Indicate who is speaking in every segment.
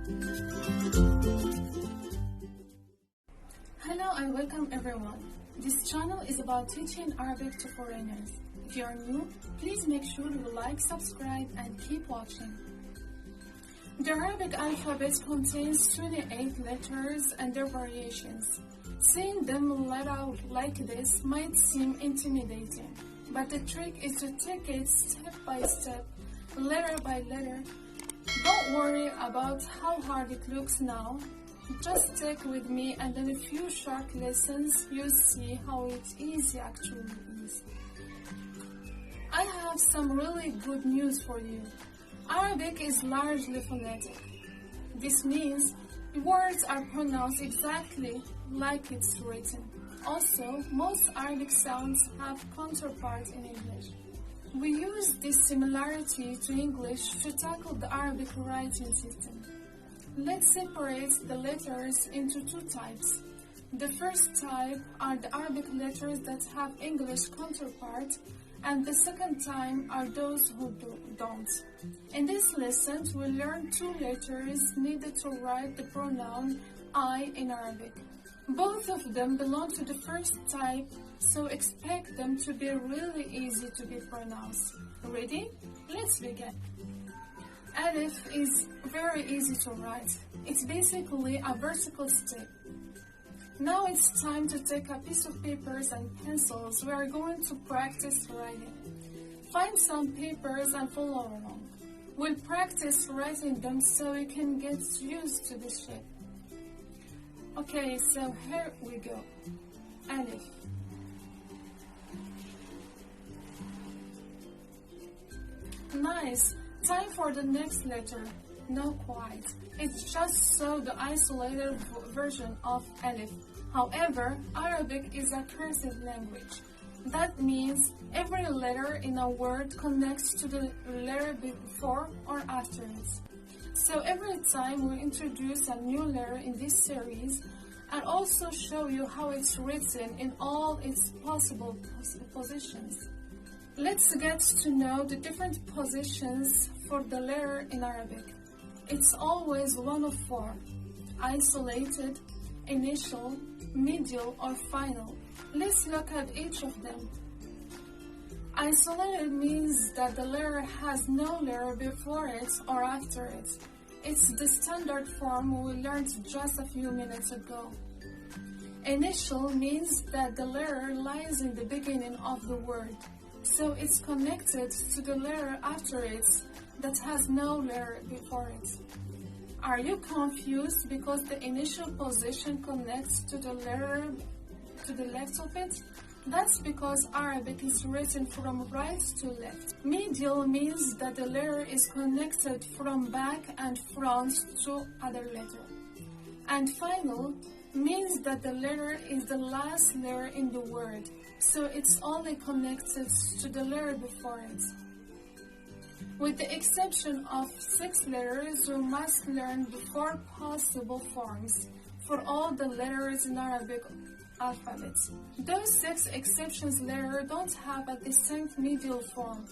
Speaker 1: Hello and welcome everyone. This channel is about teaching Arabic to foreigners. If you are new, please make sure you like, subscribe and keep watching. The Arabic alphabet contains 28 letters and their variations. Saying them let out like this might seem intimidating, but the trick is to take it step by step, letter by letter. Don't worry about how hard it looks now. Just stick with me and in a few short lessons you'll see how easy actually is. I have some really good news for you. Arabic is largely phonetic. This means words are pronounced exactly like it's written. Also, most Arabic sounds have counterparts in English. We use this similarity to English to tackle the Arabic writing system. Let's separate the letters into two types. The first type are the Arabic letters that have English counterparts, and the second type are those who don't. In this lesson, we'll learn two letters needed to write the pronoun I in Arabic. Both of them belong to the first type, so expect them to be really easy to be pronounced. Ready? Let's begin. Alif is very easy to write. It's basically a vertical stick. Now it's time to take a piece of papers and pencils. We are going to practice writing. Find some papers and follow along. We'll practice writing them so we can get used to the shape. Okay, so here we go. Alif. Nice. Time for the next letter. Not quite. It's just so the isolated version of Alif. However, Arabic is a cursive language. That means every letter in a word connects to the letter before or after it. So every time we introduce a new letter in this series, and also show you how it's written in all its possible positions. Let's get to know the different positions for the letter in Arabic. It's always one of four: isolated, initial, medial, or final. Let's look at each of them. Isolated means that the letter has no letter before it or after it. It's the standard form we learned just a few minutes ago. Initial means that the letter lies in the beginning of the word, so it's connected to the letter after it that has no letter before it. Are you confused because the initial position connects to the letter to the left of it? That's because Arabic is written from right to left. Medial means that the letter is connected from back and front to other letter. And final means that the letter is the last letter in the word, so it's only connected to the letter before it. With the exception of 6 letters, we must learn the 4 possible forms for all the letters in Arabic alphabet. Those 6 exceptions letters don't have a distinct medial form,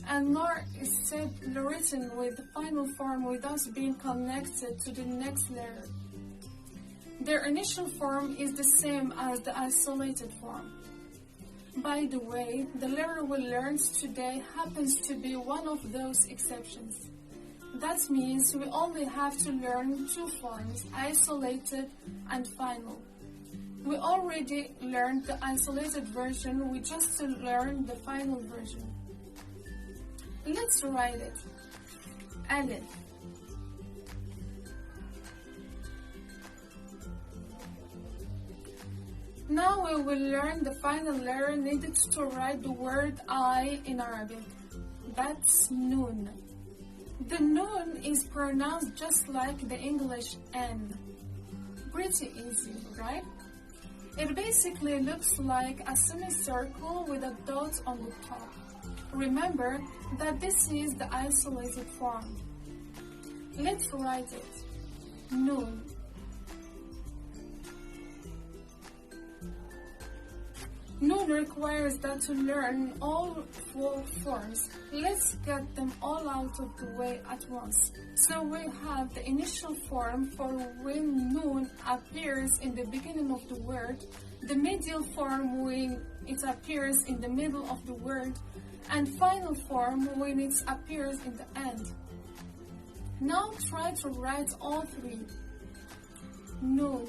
Speaker 1: and nor is it written with the final form without being connected to the next letter. Their initial form is the same as the isolated form. By the way, the letter we learned today happens to be one of those exceptions. That means we only have to learn 2 forms, isolated and final. We already learned the isolated version, we just learned the final version. Let's write it. Alif. Now we will learn the final letter needed to write the word I in Arabic. That's noon. The noon is pronounced just like the English N. Pretty easy, right? It basically looks like a semicircle with a dot on the top. Remember that this is the isolated form. Let's write it. Noon. Noon requires that to learn all four forms. Let's get them all out of the way at once. So we have the initial form for when noon appears in the beginning of the word, the medial form when it appears in the middle of the word, and final form when it appears in the end. Now try to write all three. Noon.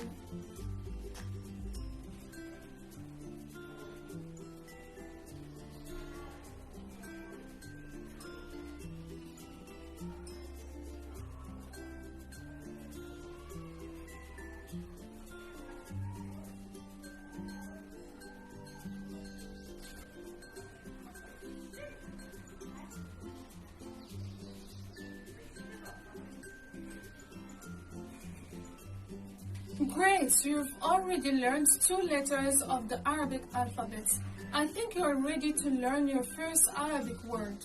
Speaker 1: Great, you've already learned 2 letters of the Arabic alphabet. I think you are ready to learn your first Arabic word.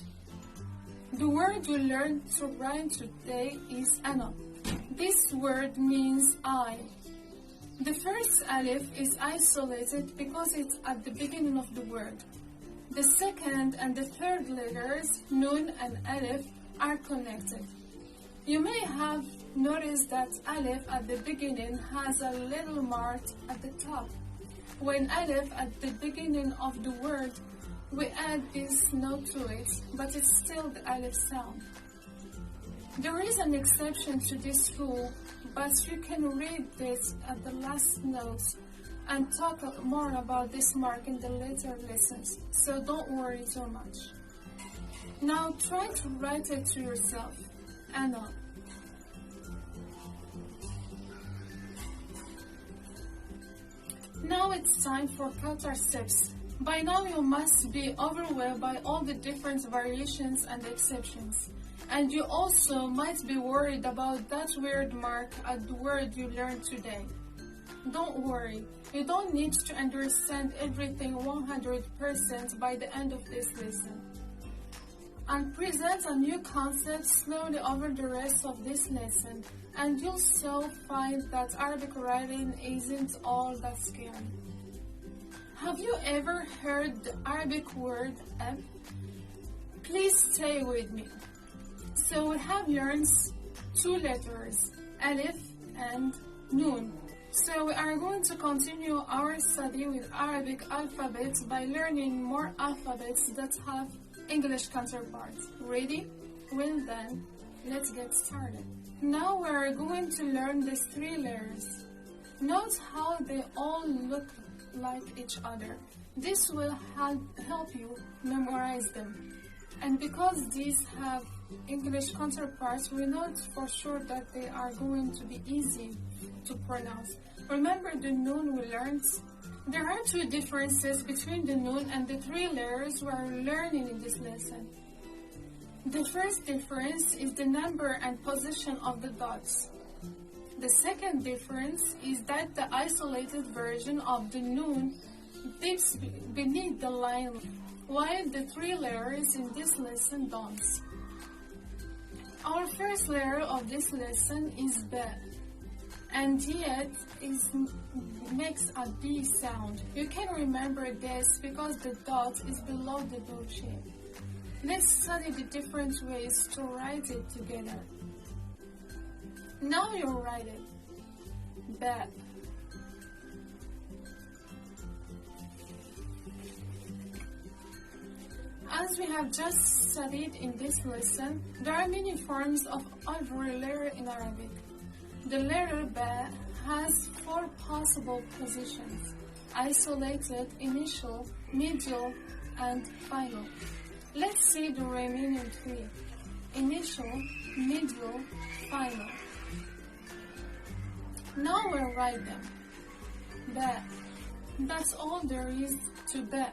Speaker 1: The word you learned to write today is ana. This word means I. The first alif is isolated because it's at the beginning of the word. The second and the third letters, nun and alif, are connected. You may have noticed that alif at the beginning has a little mark at the top. When alif at the beginning of the word, we add this note to it, but it's still the alif sound. There is an exception to this rule, but you can read this at the last notes and talk more about this mark in the later lessons, so don't worry too much. Now try to write it to yourself. Ana. Now it's time for countercepts. By now you must be overwhelmed by all the different variations and exceptions. And you also might be worried about that weird mark at the word you learned today. Don't worry, you don't need to understand everything 100% by the end of this lesson. And present a new concept slowly over the rest of this lesson, and you'll soon find that Arabic writing isn't all that scary. Have you ever heard the Arabic word ab? Please stay with me. So we have learned 2 letters, alif and nun. So we are going to continue our study with Arabic alphabets by learning more alphabets that have English counterparts. Ready? Well then, let's get started. Now we are going to learn these 3 letters. Note how they all look like each other. This will help you memorize them. And because these have English counterparts, we know for sure that they are going to be easy to pronounce. Remember the noon we learned? There are 2 differences between the noon and the 3 letters we are learning in this lesson. The first difference is the number and position of the dots. The second difference is that the isolated version of the noon dips beneath the line, while the 3 letters in this lesson don't. Our first letter of this lesson is ba, and yet it makes a B sound. You can remember this because the dot is below the dot shape. Let's study the different ways to write it together. Now you write it. Ba. As we have just studied in this lesson, there are many forms of every letter in Arabic. The letter ba has 4 possible positions: isolated, initial, medial, and final. Let's see the remaining 3. Initial, medial, final. Now we'll write them. Ba. That's all there is to ba.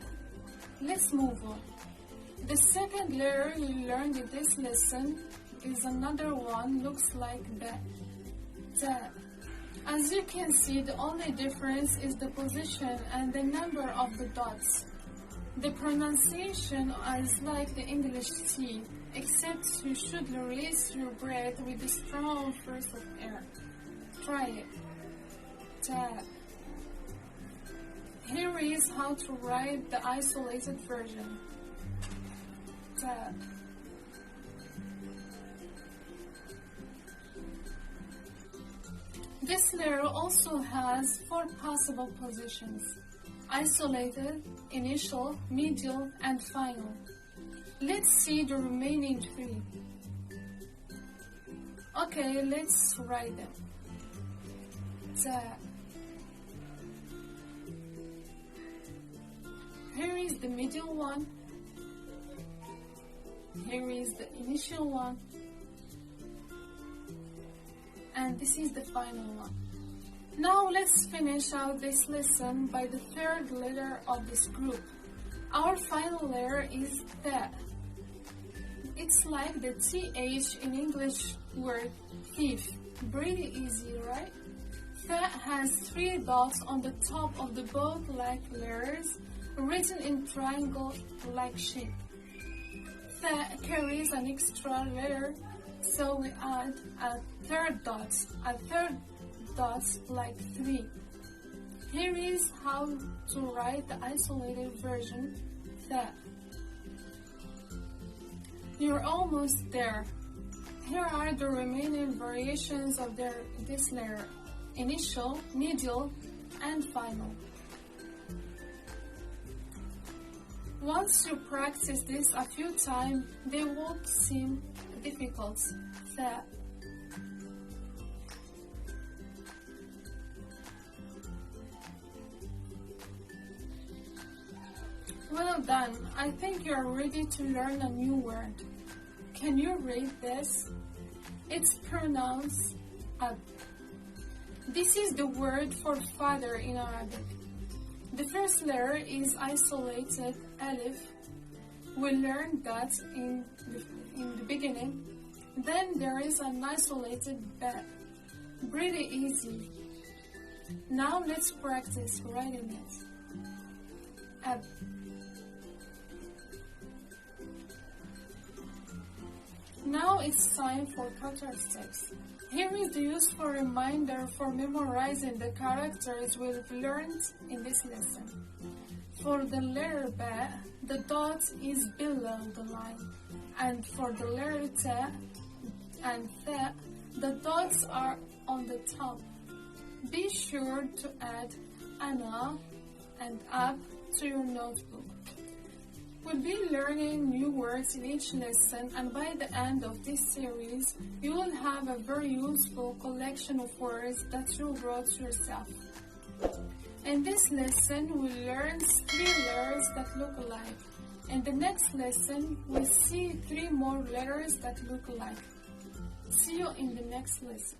Speaker 1: Let's move on. The second letter you learned in this lesson is another one, looks like ba. Ta. As you can see, the only difference is the position and the number of the dots. The pronunciation is like the English T, except you should release your breath with a strong burst of air. Try it. Ta. Here is how to write the isolated version. This layer also has 4 possible positions: isolated, initial, medial, and final. Let's see the remaining 3. Okay, let's write them. Here is the middle one. Here is the initial one. And this is the final one. Now let's finish out this lesson by the 3rd letter of this group. Our final letter is the. It's like the TH in English word thief. Pretty easy, right? The has 3 dots on the top of the both like letters, written in triangle-like shape. The carries an extra letter, so we add a 3rd dot. A 3rd dot like 3. Here is how to write the isolated version, the. You're almost there. Here are the remaining variations of this letter: initial, medial, and final. Once you practice this a few times, they won't seem difficult. Well done. I think you are ready to learn a new word. Can you read this? It's pronounced ab. This is the word for father in Arabic. The first letter is isolated, alif. We learned that in the beginning. Then there is an isolated ba. Pretty easy. Now let's practice writing it. Ab. Now it's time for characteristics. Here is the useful reminder for memorizing the characters we've learned in this lesson. For the letter ba, the dot is below the line, and for the letter ta and tha, the dots are on the top. Be sure to add ana and ab to your notebook. We'll be learning new words in each lesson, and by the end of this series, you will have a very useful collection of words that you wrote yourself. In this lesson, we'll learn 3 letters that look alike. In the next lesson, we'll see 3 more letters that look alike. See you in the next lesson.